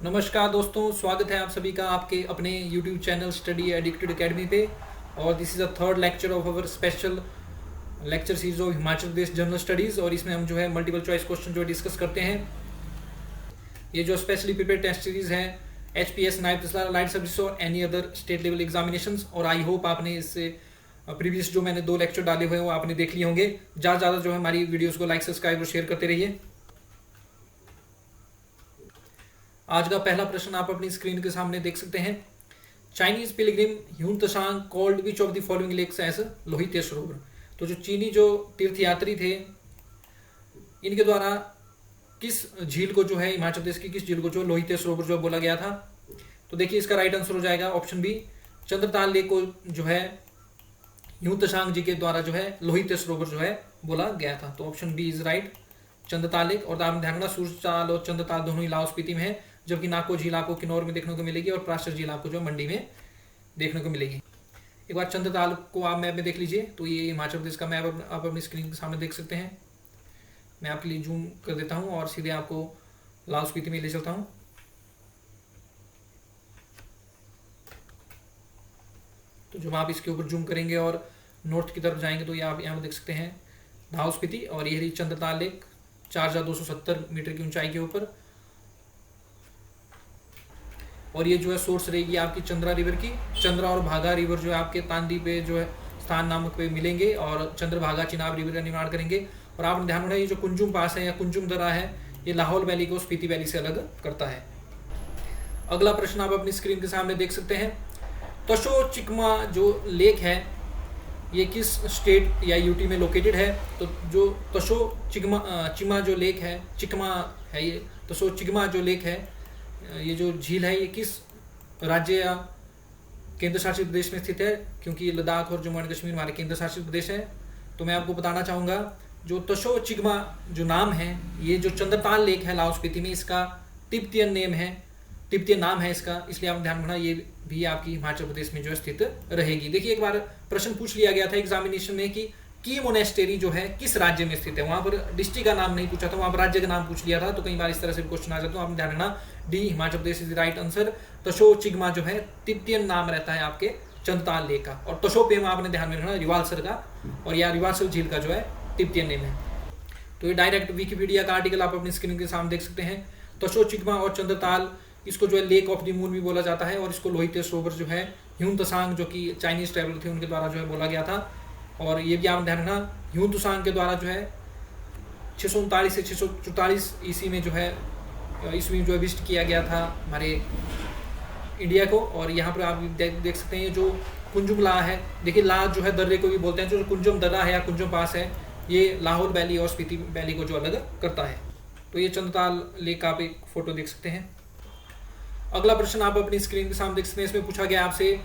नमस्कार दोस्तों, स्वागत है आप सभी का आपके अपने YouTube channel study addicted academy पे। और this is a third lecture of our special lecture series of Himachal Pradesh general studies. और इसमें हम जो है मल्टीपल चॉइस क्वेश्चन जो डिस्कस करते हैं। ये जो स्पेशली प्रिपेयर टेस्ट सीरीज है HPS नायब तहसीलदार अलाइड सब्जेक्ट्स और any other state level examinations. और आई होप आपने इससे प्रीवियस जो मैंने 2 लेक्चर डाले हुए हैं वो आपने देख लिए होंगे। ज़्यादा ज़्यादा जो है हमारी वीडियोज़ को लाइक सब्सक्राइब और शेयर करते रहिए। आज का पहला प्रश्न आप अपनी स्क्रीन के सामने देख सकते हैं। Chinese pilgrim Hiuen Tsang called which of the following lakes as Lohit Sarovar. तो जो चीनी जो तीर्थयात्री थे इनके द्वारा किस झील को जो है हिमाचल प्रदेश की किस झील को जो लोहित सरोवर जो बोला गया था। तो देखिए इसका राइट आंसर हो जाएगा ऑप्शन बी, चंद्रताल लेक को जो है ह्यून त्सांग जी के द्वारा जो है लोहित सरोवर जो है बोला गया था। तो option B is right, Chandratal lake. और ध्यान रखना सूरजताल और चंद्रताल दोनों ही लाहौल स्पीति में है, जबकि नाको झील आपको किन्नौर में देखने को मिलेगी और प्राशर झील आपको जो मंडी में देखने को मिलेगी। एक बार चंद्रताल को आप मैप में देख लीजिए। तो ये हिमाचल प्रदेश का मैप आप अपनी स्क्रीन के सामने देख सकते हैं। मैं आपके लिए जूम कर देता हूँ और सीधे आपको लाहौल स्पीति में ले चलता हूँ। तो जब आप इसके ऊपर जूम करेंगे और नॉर्थ की तरफ जाएंगे तो ये आप यहाँ देख सकते हैं लाहौल स्पीति। और ये रही चंद्रताल लेक 4270 मीटर की ऊंचाई के ऊपर। और ये जो है सोर्स रहेगी आपकी चंद्रा रिवर की। चंद्रा और भागा रिवर जो है आपके तांदी पे जो है स्थान नामक पे मिलेंगे और चंद्रभागा चिनाब रिवर का निर्माण करेंगे। और आप ध्यान रखना ये जो कुंजुम पास है या कुंजुम दर्रा है ये लाहौल वैली को स्पीति वैली से अलग करता है। अगला प्रश्न आप अपनी स्क्रीन के सामने देख सकते हैं। तशो चिकमा जो लेक है ये किस स्टेट या यूटी में लोकेटेड है। तो जो तशो चिकमा जो लेक है, चिकमा है ये, तशो चिकमा जो लेक है ये जो झील है ये किस राज्य या केंद्र शासित प्रदेश में स्थित है, क्योंकि लद्दाख और जम्मू एंड कश्मीर हमारे केंद्र शासित प्रदेश है। तो मैं आपको बताना चाहूँगा जो तशो चिकमा जो नाम है ये जो चंद्रताल लेक है लाहौल स्पीति में इसका तिब्बतियन नेम है, तिब्बतियन नाम है इसका। इसलिए आप ध्यान रखना ये भी आपकी हिमाचल प्रदेश में जो स्थित रहेगी। देखिए एक बार प्रश्न पूछ लिया गया था एग्जामिनेशन में कि की मोनेस्टेरी जो है किस राज्य में स्थित है। वहां पर डिस्ट्रिक्ट का नाम नहीं पूछा था, वहां पर राज्य का नाम पूछ लिया था। तो कई बार इस तरह से क्वेश्चन आ जाता है। आप ध्यान रखना D Himachal Pradesh is right answer. Tsho Chigma जो है तिब्बतियन नाम रहता है आपके चंद्रताल लेक का। और तशो पे में आपने ध्यान में रखना रिवालसर का, और या रिवालसर झील का जो है तिब्बतियन नेम है। तो ये डायरेक्ट विकिपीडिया का आर्टिकल आप अपनी स्क्रीन के सामने देख सकते हैं। तशो चिगमा और चंद्रताल इसको जो है लेक ऑफ द मून भी बोला जाता है। और इसको लोहित सरोवर जो है ह्यून त्सांग जो कि चाइनीज ट्रेवलर थे उनके द्वारा जो है बोला गया था। और ये भी आप ध्यान रखना ह्यून त्सांग के द्वारा जो है 639 से 644 ईस्वी में जो है ईस्वी जो है विजिट किया गया था हमारे इंडिया को। और यहाँ पर आप देख सकते हैं जो कुंजुम ला है, देखिए ला जो है दर्रे को भी बोलते हैं। जो कुंजुम दर्रा है या कुंजुम पास है ये लाहौल वैली और स्पीति वैली को जो अलग करता है। तो ये चंद्रताल लेक का आप एक फोटो देख सकते हैं। अगला प्रश्न आप अपनी स्क्रीन के सामने देख सकते हैं। इसमें पूछा गया आपसे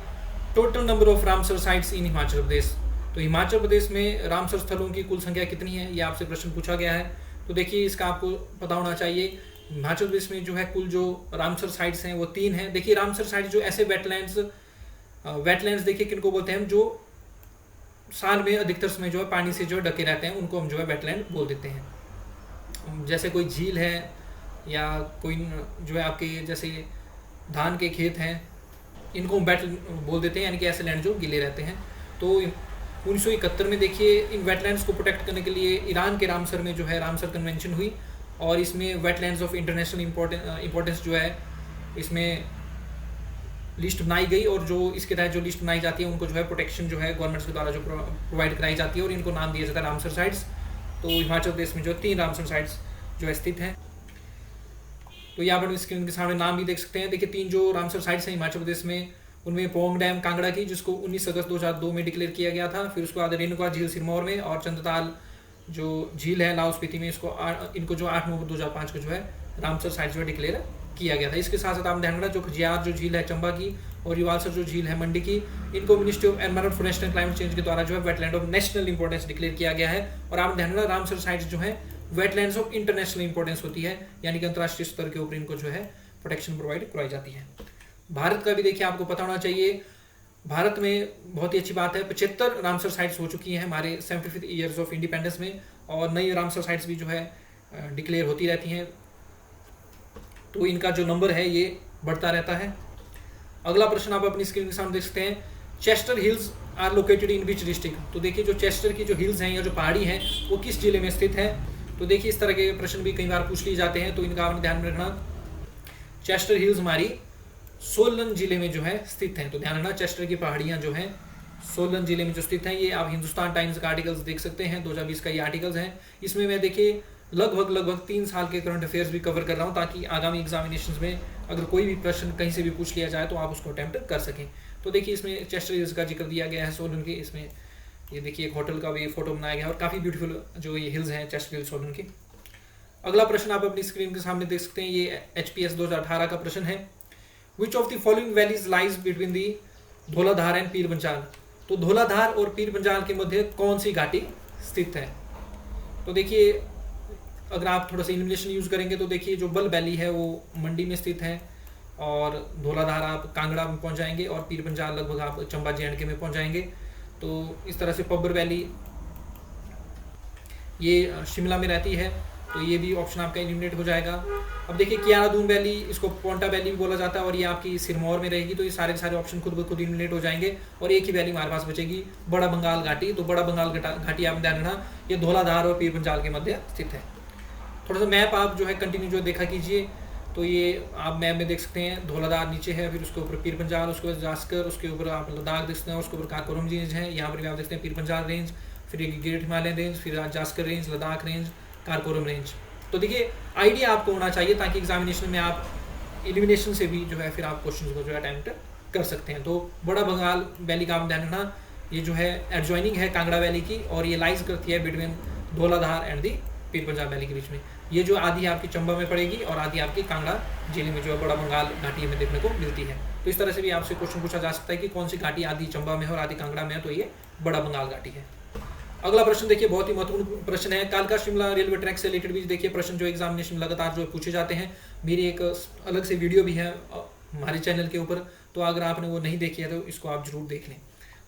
total number of Ramsar sites in Himachal Pradesh. तो हिमाचल प्रदेश में रामसर स्थलों की कुल संख्या कितनी है ये आपसे प्रश्न पूछा गया है। तो देखिए इसका आपको पता होना चाहिए। हिमाचल प्रदेश में जो है कुल जो रामसर साइट्स हैं वो 3 हैं। देखिए रामसर साइट जो ऐसे वेटलैंड्स देखिए किनको बोलते हैं हम, जो साल में अधिकतर समय जो है पानी से जो है ढके रहते हैं उनको हम जो है वेटलैंड बोल देते हैं। जैसे कोई झील है या कोई जो है आपके जैसे धान के खेत हैं इनको हम वेट बोल देते हैं, यानी कि ऐसे लैंड जो गीले रहते हैं। तो 1971 में देखिए इन वेटलैंड्स को प्रोटेक्ट करने के लिए ईरान के रामसर में जो है रामसर कन्वेंशन हुई। और इसमें वेटलैंड्स ऑफ इंटरनेशनल इम्पोर्टेंस जो है इसमें लिस्ट बनाई गई। और जो इसके तहत जो लिस्ट बनाई जाती है उनको जो है प्रोटेक्शन जो है गवर्नमेंट्स के द्वारा जो प्रोवाइड कराई जाती है और इनको नाम दिया जाता है रामसर साइट्स। तो हिमाचल प्रदेश में जो 3 रामसर साइट्स जो स्थित हैं। तो यहाँ पर स्क्रीन के सामने नाम भी देख सकते हैं। देखिए 3 जो रामसर साइट्स हैं हिमाचल प्रदेश में उनमें पोंग डैम कांगड़ा की जिसको 19 अगस्त 2002 में डिक्लेयर किया गया था। फिर उसके बाद रेणुका झील सिरमौर में, और चंद्रताल जो झील है लाहौल स्पीति में इनको जो 8 नवंबर 2005 को जो है रामसर साइट जो है डिक्लेयर किया गया था। इसके साथ साथ आप ध्यान रखना जो खजियार जो झील है चंबा की और रिवालसर जो झील है मंडी की इनको ministry of environment forest and climate change के द्वारा जो है wetland of national importance declare किया गया है। और आप ध्यान रखना रामसर साइट्स जो है वेटलैंड्स ऑफ इंटरनेशनल इंपॉर्टेंस होती है, यानी कि अंतर्राष्ट्रीय स्तर के ऊपर इनको जो है प्रोटेक्शन प्रोवाइड करवाई जाती है। भारत का भी देखिए आपको पता होना चाहिए। भारत में बहुत ही अच्छी बात है 75 रामसर साइट्स हो चुकी हैं हमारे 75 ईयर्स ऑफ इंडिपेंडेंस में। और नई रामसर साइट्स भी जो है डिक्लेयर होती रहती हैं। तो इनका जो नंबर है ये बढ़ता रहता है। अगला प्रश्न आप अपनी स्क्रीन के सामने देख सकते हैं, Chester hills are located in which district. तो देखिए जो चेस्टर की जो हिल्स हैं या जो पहाड़ी हैं वो किस जिले में स्थित है। तो देखिए इस तरह के प्रश्न भी कई बार पूछ लिए जाते हैं, तो इनका आपने ध्यान में रखना। चेस्टर हिल्स हमारी सोलन जिले में जो है स्थित है। तो ध्यान रखना, चेस्टर की पहाड़ियाँ जो हैं सोलन जिले में जो स्थित है। ये आप हिंदुस्तान टाइम्स का आर्टिकल्स देख सकते हैं, 2020 का ये आर्टिकल्स है। इसमें मैं देखिए लगभग 3 साल के करंट अफेयर्स भी कवर कर रहा हूँ, ताकि आगामी एग्जामिनेशन में अगर कोई भी प्रश्न कहीं से भी पूछ लिया जाए तो आप उसको अटेम्प्ट कर सकें। तो देखिए इसमें चेस्टर हिल्स का जिक्र दिया गया है सोलन के। इसमें ये देखिए एक होटल का भी फोटो बनाया गया है और काफ़ी ब्यूटीफुल जो ये हिल्स हैं चेस्टर हिल्स सोलन के। अगला प्रश्न आप अपनी स्क्रीन के सामने देख सकते हैं, ये HPS 2018 का प्रश्न है, विच of the following valleys lies between the Dhauladhar and Pir Panjal. तो धौलाधार और पीर पंजाल के मध्य कौन सी घाटी स्थित है। तो देखिए अगर आप थोड़ा सा इल्यूमिनेशन यूज़ करेंगे तो देखिए जो बल वैली है वो मंडी में स्थित है, और धौलाधार आप कांगड़ा में पहुंच जाएंगे, और पीर पंजाल लगभग आप चंबा JNK में पहुंच जाएंगे। तो इस तरह से पब्बर वैली ये शिमला में रहती है, तो ये भी ऑप्शन आपका एलिमिनेट हो जाएगा। अब देखिए कियारादून वैली, इसको पोंटा वैली भी बोला जाता है, और ये आपकी सिरमौर में रहेगी। तो ये सारे सारे ऑप्शन खुद ब खुद एलिमिनेट हो जाएंगे, और एक ही वैली हमारे पास बचेगी, बड़ा बंगाल घाटी। तो बड़ा बंगाल घाटी आप ध्यान रखना, ये धौलाधार और पीर पंजाल के मध्य स्थित है। थोड़ा सा मैप आप जो है कंटिन्यू जो देखा कीजिए, तो ये आप मैप में देख सकते हैं धौलाधार नीचे है, फिर उसके ऊपर पीर पंजाल, उसके बाद जास्कर, उसके ऊपर आप लद्दाख देख सकते हैं, उसके ऊपर काराकोरम रेंज है। यहाँ पर भी आप देखते हैं पीर पंजाल रेंज, फिर एक ग्रेट हिमालयन रेंज, फिर Zanskar range, Ladakh range, Karakoram range. तो देखिए आइडिया आपको होना चाहिए, ताकि एग्जामिनेशन में आप एलिमिनेशन से भी जो है फिर आप क्वेश्चन को जो है अटेम्प्ट कर सकते हैं। तो बड़ा बंगाल वैली का आप ध्यान रखना, ये जो है एडजॉइनिंग है कांगड़ा वैली की, और ये लाइज करती है between Dhauladhar and the Pir Panjal valley के बीच में। ये जो आधी आपकी चंबा में पड़ेगी और आधी आपकी कांगड़ा जिले में जो है बड़ा बंगाल घाटी में देखने को मिलती है। तो इस तरह से भी आपसे क्वेश्चन पूछा जा सकता है कि कौन सी घाटी आधी चंबा में है और आधी कांगड़ा में है, तो ये बड़ा बंगाल घाटी है। अगला प्रश्न देखिए बहुत ही महत्वपूर्ण प्रश्न है, कालका शिमला रेलवे ट्रैक से रिलेटेड भी देखिए प्रश्न जो एग्जामिनेशन लगातार जो पूछे जाते हैं। मेरी एक अलग से वीडियो भी है हमारे चैनल के ऊपर, तो अगर आपने वो नहीं देखी है तो इसको आप जरूर देख लें।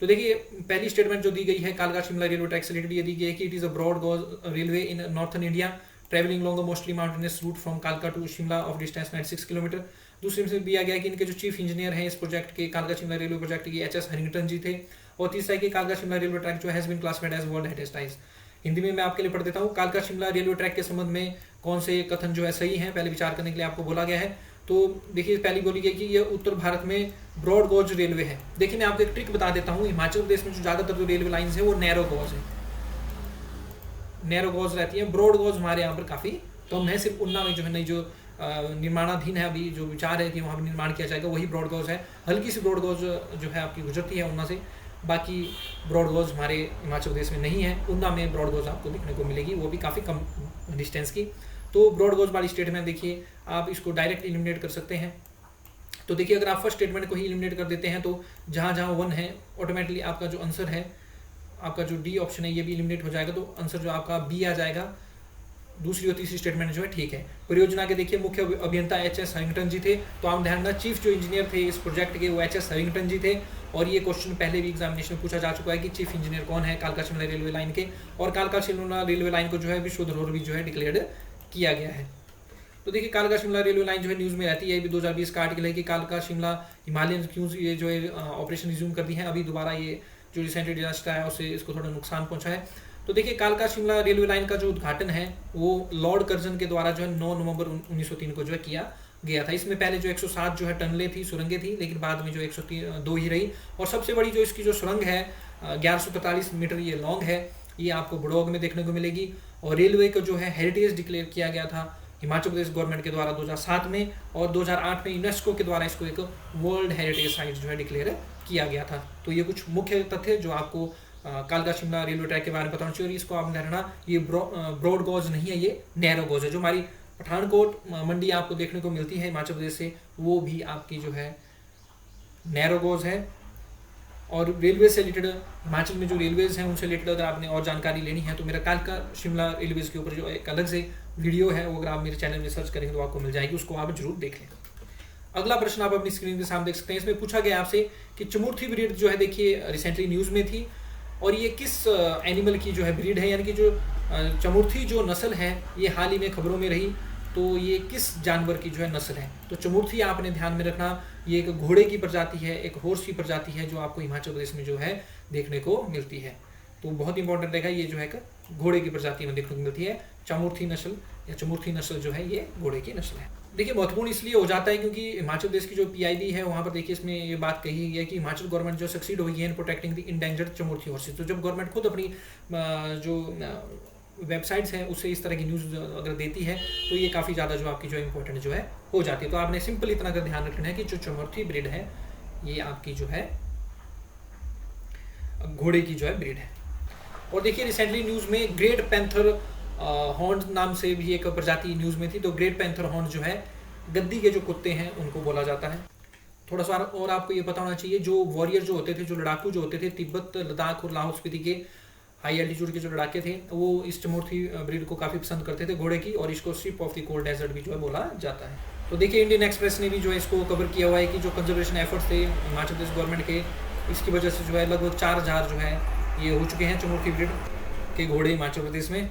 तो देखिए पहली स्टेटमेंट जो दी गई है कालका शिमला रेलवे ट्रैक से रिलेटेड ये दी गई है कि it is a broad gauge railway in northern India travelling long mostly mountainous route from कालका to Shimla of distance 96 kilometre. दूसरे में दिया गया कि इनके जो चीफ इंजीनियर हैं इस प्रोजेक्ट के कालका शिमला रेलवे प्रोजेक्ट के HS हरिंगटन जी थे। और तीसरा है कि कालका शिमला रेलवे ट्रैक जो has been classified as world heritage site. Hindi में मैं आपके लिए पढ़ देता हूँ, कालका शिमला रेलवे ट्रैक के संबंध में कौन से कथन जो है सही है पहले विचार करने के लिए आपको बोला गया है। तो देखिए पहली बोली गई कि ये उत्तर भारत में ब्रॉड गॉज रेलवे है। देखिए मैं आपको एक ट्रिक बता देता हूँ, हिमाचल प्रदेश में जो ज़्यादातर जो रेलवे लाइन्स है वो नैरो गॉज है, नैरो गॉज रहती है। ब्रॉड गॉज हमारे यहाँ पर काफ़ी कम है, सिर्फ उन्ना में जो है नहीं जो निर्माणाधीन है अभी जो विचार है कि वहाँ पर निर्माण किया जाएगा वही ब्रॉड गॉज है। हल्की सी ब्रॉड गॉज जो है आपकी गुजरती है उन्ना से, बाकी ब्रॉड गॉज हमारे हिमाचल प्रदेश में नहीं है। उन्ना में ब्रॉड गॉज आपको देखने को मिलेगी, वो भी काफ़ी कम डिस्टेंस की। तो ब्रॉड गॉज वाली स्टेटमेंट देखिए आप इसको डायरेक्ट एलिमिनेट कर सकते हैं। तो देखिए अगर आप फर्स्ट स्टेटमेंट को ही एलिमिनेट कर देते हैं तो जहाँ जहाँ 1 है ऑटोमेटिकली आपका जो आंसर है, आपका जो D ऑप्शन है ये भी एलिमिनेट हो जाएगा, तो आंसर जो आपका B आ जाएगा। दूसरी और तीसरी स्टेटमेंट जो है ठीक है। परियोजना के देखिए मुख्य अभियंता HS हरिंगटन जी थे, तो आप ध्यान रखना चीफ जो इंजीनियर थे इस प्रोजेक्ट के वो HS हरिंगटन जी थे। और ये क्वेश्चन पहले भी एग्जामिनेशन में पूछा जा चुका है कि चीफ इंजीनियर कौन है कालका शिमला रेलवे लाइन के, और कालका शिमला रेलवे लाइन को जो है विश्व धरोहर भी जो है डिक्लेयर्ड किया गया है। तो देखिए कालका शिमला रेलवे लाइन जो है न्यूज़ में रहती है, ये भी 2020 का आर्टिकल है कि कालका शिमला हिमालयन क्यों ये जो है ऑपरेशन रिज्यूम कर दी है। अभी दोबारा ये जो रिसेंटली डिजास्टर आया उससे इसको थोड़ा नुकसान पहुंचा है। तो देखिए कालका शिमला रेलवे लाइन का जो उद्घाटन है वो लॉर्ड कर्जन के द्वारा जो है 9 नवंबर 1903 को जो है किया गया था। इसमें पहले जो 107 जो है टनलें थी, सुरंगें थी, लेकिन बाद में जो 102 ही रही। और सबसे बड़ी जो इसकी जो सुरंग है 1143 मीटर ये लॉन्ग है, ये आपको बड़ौग में देखने को मिलेगी। और रेलवे को जो है हेरिटेज डिक्लेयर किया गया था हिमाचल प्रदेश गवर्नमेंट के द्वारा 2007 में, और 2008 में यूनेस्को के द्वारा इसको एक वर्ल्ड हेरिटेज साइट जो है डिक्लेयर किया गया था। तो ये कुछ मुख्य तथ्य जो आपको कालका शिमला रेलवे ट्रैक के बारे में बताना चाहिए। और इसको आप ध्यान रखना ये ब्रॉड गॉज नहीं है, ये नैरो गॉज है। जो हमारी पठानकोट मंडी आपको देखने को मिलती है हिमाचल प्रदेश से, वो भी आपकी जो है नैरो गॉज है। और रेलवे से रिलेटेड हिमाचल में जो रेलवेज हैं उनसे रिलेटेड अगर आपने और जानकारी लेनी है तो मेरा कालका शिमला रेलवेज के ऊपर जो एक अलग से वीडियो है वो अगर आप मेरे चैनल में सर्च करेंगे तो आपको मिल जाएगी, उसको आप जरूर देख लें। अगला प्रश्न आप अपनी स्क्रीन के सामने देख सकते हैं। इसमें पूछा गया आपसे कि चमुर्थी ब्रीड जो है देखिए रिसेंटली न्यूज़ में थी, और ये किस एनिमल की जो है ब्रीड है, यानी कि जो चमुर्थी जो नस्ल है ये हाल ही में खबरों में रही। तो ये किस जानवर की जो है नस्ल है। तो चमुर्थी आपने ध्यान में रखना, ये एक घोड़े की प्रजाति है, एक हॉर्स की प्रजाति है जो आपको हिमाचल प्रदेश में जो है देखने को मिलती है। तो बहुत इंपॉर्टेंट रहेगा, ये जो है घोड़े की प्रजाति में देखने को मिलती है। चमुर्थी नस्ल या चमुर्थी नस्ल जो है ये घोड़े की नस्ल है। देखिए महत्वपूर्ण इसलिए हो जाता है क्योंकि हिमाचल प्रदेश की जो PIB है वहाँ पर देखिए इसमें ये बात कही गई है कि हिमाचल गवर्नमेंट जो सक्सीड हुई है in protecting the endangered Chamurthi horses. तो जब गवर्नमेंट खुद अपनी जो वेबसाइट्स हैं उससे इस तरह की न्यूज़ अगर देती है तो ये काफ़ी ज़्यादा जो आपकी जो इम्पोर्टेंट जो है हो जाती है। तो आपने सिंपल इतना अगर ध्यान रखना है कि जो चमुर्थी ब्रीड है ये आपकी जो है घोड़े की जो है ब्रीड है। और देखिए रिसेंटली न्यूज़ में ग्रेट पैंथर हॉर्न नाम से भी एक प्रजाति न्यूज़ में थी। तो ग्रेट पैंथर हॉर्न जो है गद्दी के जो कुत्ते हैं उनको बोला जाता है। थोड़ा सा और आपको ये पता होना चाहिए, जो वॉरियर जो होते थे, जो लड़ाकू जो होते थे, तिब्बत, लद्दाख और लाहौल स्पीति के हाई एल्टीट्यूड के जो लड़ाके थे वो इस चमुर्थी ब्रीड को काफ़ी पसंद करते थे घोड़े की, और इसको strip of the cold desert भी जो है बोला जाता है। तो देखिए इंडियन एक्सप्रेस ने भी जो है इसको कवर किया हुआ है कि जो कंजर्वेशन एफर्ट्स थे हिमाचल प्रदेश गवर्नमेंट के, इसकी वजह से जो है लगभग 4000 जो है ये हो चुके हैं चमुर्थी ब्रीड के घोड़े हिमाचल प्रदेश में।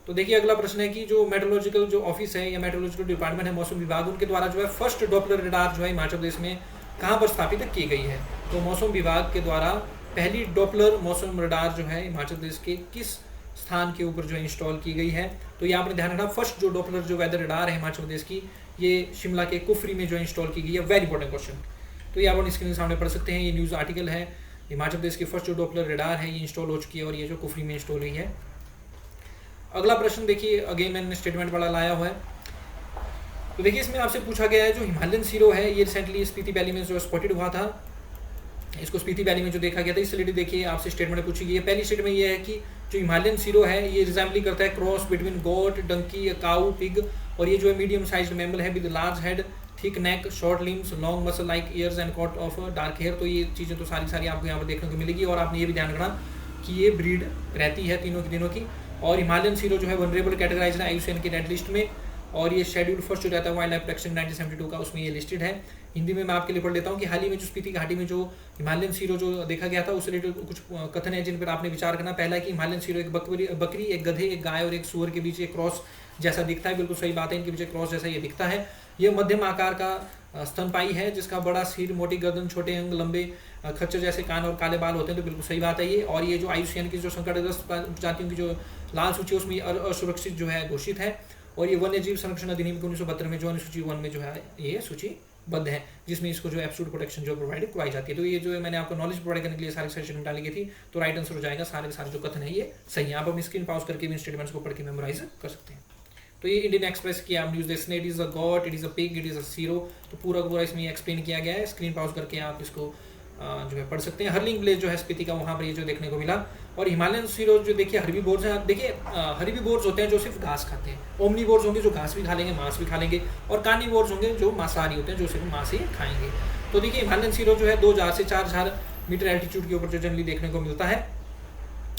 तो देखिए अगला प्रश्न है कि जो मेट्रोलॉजिकल जो ऑफिस है या मेट्रोलॉजिकल डिपार्टमेंट है मौसम विभाग, उनके द्वारा जो है फर्स्ट डॉपलर रडार जो है हिमाचल प्रदेश में कहाँ पर स्थापित की गई है। तो मौसम विभाग के द्वारा पहली डॉपलर मौसम रडार जो है हिमाचल प्रदेश के किस स्थान के ऊपर जो है इंस्टॉल की गई है। तो ये आपने ध्यान रखना, फर्स्ट जो डॉपलर जो वेदर रडार है हिमाचल प्रदेश की ये शिमला के कुफरी में जो इंस्टॉल की गई है। Very important question. तो ये आप अपनी स्क्रीन के सामने पढ़ सकते हैं, ये न्यूज़ आर्टिकल है। हिमाचल प्रदेश की फर्स्ट जो डॉपलर रडार है ये इंस्टॉल हो चुकी है और ये जो कुफरी में इंस्टॉल हुई है। अगला प्रश्न देखिए अगेन मैंने स्टेटमेंट वाला लाया हुआ है। तो देखिए इसमें आपसे पूछा गया है जो हिमालयन सीरो है ये रिसेंटली स्पीति वैली में जो स्पॉटेड हुआ था, इसको स्पीति वैली में जो देखा गया था, इस रिलेटेड देखिए आपसे स्टेटमेंट पूछी गई है। पहली स्टेटमेंट ये है कि जो हिमालयन सीरो है ये रिजेंबली करता है cross between goat, donkey, cow, pig, और ये जो है मीडियम साइज्ड मैमल है with large head, thick neck, short limbs, long muscle like ears and coat of dark hair. तो ये चीज़ें तो सारी आपको यहाँ पर देखने को मिलेगी। और आपने ये भी ध्यान रखना कि ये ब्रीड रहती है तीनों की दिनों की। और हिमालयन सीरो जो है वनरेबल कैटेगराइज है IUCN की रेड लिस्ट में, और ये शेड्यूल फर्स्ट जो रहता है वाइल्ड लाइफ प्रोटेक्शन 1972 का, उसमें ये लिस्टेड है। हिंदी में मैं आपके लिए पढ़ लेता हूँ कि हाल ही में जो स्पीति घाटी में जो हिमालयन सीरो जो देखा गया था उस रिलेटेड कुछ कथन है जिन पर आपने विचार करना। पहला है कि हिमालयन सीरो एक बकरी, एक गधे, एक गाय और एक सुअर के बीच एक क्रॉस जैसा दिखता है। बिल्कुल सही बात है, इनके बीच क्रॉस जैसा ये दिखता है। ये मध्यम आकार का स्तनपाई है जिसका बड़ा सिर, मोटी गर्दन, छोटे अंग, लंबे खच्चर जैसे कान और काले बाल होते हैं। तो बिल्कुल सही बात है ये। और ये जो IUCN की जो संकटग्रस्त प्रजातियों की जो लाल सूची उसमें असुरक्षित जो है घोषित है। और ये वन्य जीव संरक्षण अधिनियम के 1972 में जो अनुसूची 1 में जो है ये सूचीबद्ध है, जिसमें इसको जो एब्सोल्यूट प्रोटेक्शन जो प्रोवाइड करवाई जाती है। तो ये जो है मैंने आपको नॉलेज प्रोवाइड करने के लिए सारी सेशन डाली गई थी। तो राइट आंसर हो जाएगा, सारे के सारे जो कथन है ये सही है। आप अपनी स्क्रीन पॉज करके भी स्टेटमेंट्स को पढ़ के मेमोराइज कर सकते हैं। तो ये इंडियन एक्सप्रेस की आप न्यूज़ देखते हैं, it is a goat, it is a pig, it is a serow. तो पूरा इसमें एक्सप्लेन किया गया है। स्क्रीन पॉज करके आप इसको जो है पढ़ सकते हैं। हर्लिंग विलेज जो है स्पीति का, वहाँ पर ये जो देखने को मिला। और हिमालयन सीरो जो देखिए हर्बीवोर्स हैं। देखिए हर्बीवोर्स होते हैं जो सिर्फ घास खाते हैं, ओमनीवोर्स होंगे जो घास भी खा लेंगे, मांस भी खा लेंगे, और कार्निवोर्स होंगे जो मांसाहारी होते हैं जो सिर्फ मांस ही खाएंगे। तो देखिए हिमालयन सीरो जो है 2000 से 4000 मीटर एल्टीट्यूड के ऊपर जो जनरली देखने को मिलता है,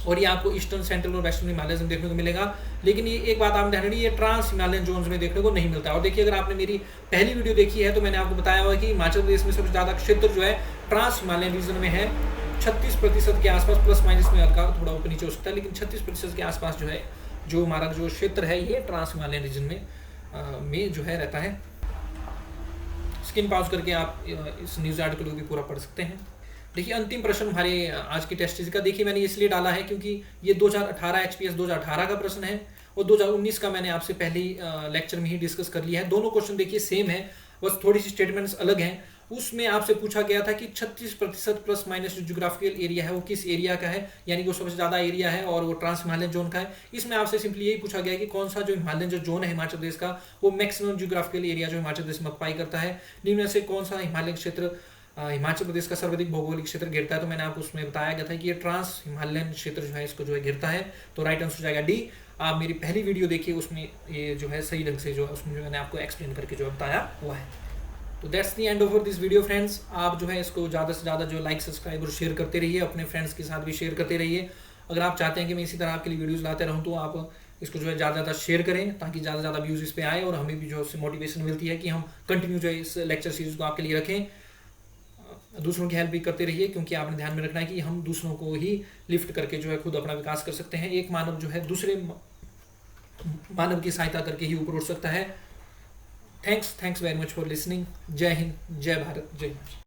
और ये आपको ईस्टर्न, सेंट्रल और वेस्टर्न हिमालय में देखने को मिलेगा। लेकिन ये एक बात आप ध्यान रखिए, ये ट्रांस हिमालयन जोन्स में देखने को नहीं मिलता है। और देखिए अगर आपने मेरी पहली वीडियो देखी है तो मैंने आपको बताया हुआ कि हिमाचल प्रदेश में सबसे ज़्यादा क्षेत्र जो है ट्रांस हिमालयन रीजन में है। 36% के आसपास, प्लस माइनस में हल्का थोड़ा ऊपर नीचे हो सकता है, लेकिन 36% के आसपास जो है जो हमारा जो क्षेत्र है ये ट्रांस हिमालयन रीजन में जो है रहता है। स्क्रीन पॉज करके आप इस न्यूज़ आर्टिकल को भी पूरा पढ़ सकते हैं। देखिए अंतिम प्रश्न हमारे आज की टेस्ट सीरीज का, देखिए मैंने इसलिए डाला है क्योंकि ये 2018 HPS 2018 का प्रश्न है और 2019 का मैंने आपसे पहले लेक्चर में ही डिस्कस कर लिया है। दोनों क्वेश्चन देखिए सेम है, बस थोड़ी सी स्टेटमेंट्स अलग हैं। उसमें आपसे पूछा गया था कि 36% प्लस माइनस जो ज्योग्राफिकल एरिया है वो किस एरिया का है, यानी कि वो सबसे ज़्यादा एरिया है और वो ट्रांस हिमालयन जोन का है। इसमें आपसे सिंपली यही पूछा गया कि कौन सा जो हिमालयन जो जोन है हिमाचल प्रदेश का वो मैक्सिमम ज्योग्राफिकल एरिया जो हिमाचल प्रदेश में ऑक्युपाई करता है। निम्न से कौन सा हिमालयन क्षेत्र हिमाचल प्रदेश का सर्वाधिक भौगोलिक क्षेत्र घेरता है। तो मैंने आपको उसमें बताया गया था कि ये ट्रांस हिमालयन क्षेत्र जो है इसको जो है घेरता है। तो राइट आंसर हो जाएगा डी। आप मेरी पहली वीडियो देखिए, उसमें ये जो है सही ढंग से जो है उसमें जो मैंने आपको एक्सप्लेन करके जो बताया हुआ है। तो that's the end of this video friends. आप जो है इसको ज़्यादा से ज़्यादा जो लाइक, सब्सक्राइब और शेयर करते रहिए, अपने फ्रेंड्स के साथ भी शेयर करते रहिए। अगर आप चाहते हैं कि मैं इसी तरह आपके लिए वीडियोज़ लाते रहूँ तो आप इसको जो है ज़्यादा से ज़्यादा शेयर करें ताकि ज़्यादा से ज़्यादा व्यूज़ इस पर आए और हमें भी जो है उससे मोटिवेशन मिलती है कि हम कंटिन्यू जो है इस लेक्चर सीरीज़ को आपके लिए रखें। दूसरों की हेल्प भी करते रहिए क्योंकि आपने ध्यान में रखना है कि हम दूसरों को ही लिफ्ट करके जो है खुद अपना विकास कर सकते हैं। एक मानव जो है दूसरे मानव की सहायता करके ही ऊपर उठ सकता है। Thanks very much for listening. जय हिंद, जय भारत, जय हिंद।